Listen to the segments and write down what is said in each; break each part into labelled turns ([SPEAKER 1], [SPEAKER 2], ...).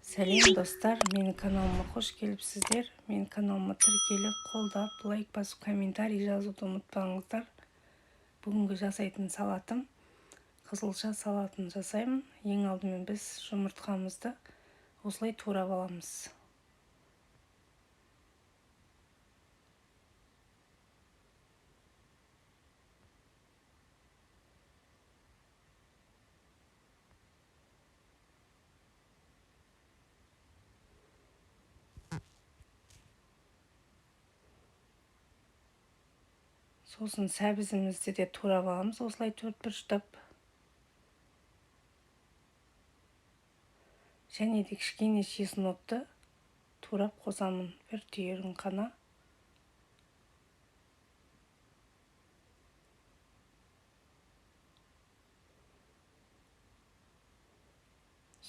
[SPEAKER 1] Сәлем достар, менің каналыма қош келіпсіздер. Менің каналыма тіркеліп, қолдап, лайк басып, комментарий жазуды ұмытпаңыздар. Бүгінгі жасайтын салатым қызылша салатын жасаймын. Ең алдымен біз жұмыртқамызды осылай турап аламыз. Сосын сәбізімізді де турап аламыз. Осылай төрт бұрыштап. Және де кішкене чеснокты турап қосамын, бір түйірін қана.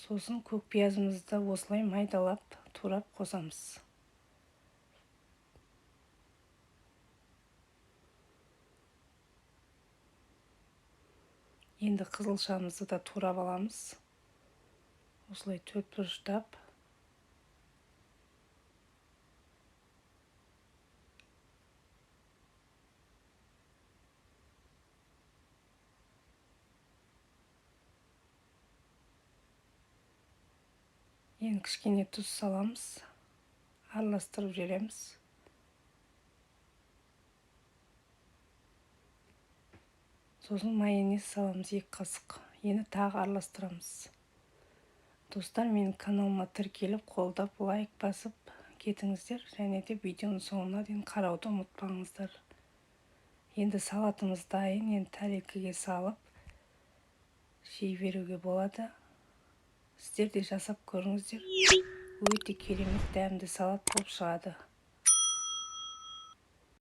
[SPEAKER 1] Сосын көк пиязымызды осылай майдалап турап қосамыз. Енді қызылшамызды да турап аламыз. Осылай төрт бұрыштап. Енді кішкене тұз саламыз. Араластырып жібереміз. Сосын майонез саламыз 2 қасық. Енді тағы араластырамыз. Достар, менің каналыма тіркеліп, қолдап, лайк басып кетіңіздер. Және де видеоның соңына дейін қарауды ұмытпаңыздар. Енді салатымыз дайын. Енді тәрелкеге салып жей беруге болады. Сіздер де жасап көріңіздер. Өте керемет дәмді салат болып шығады.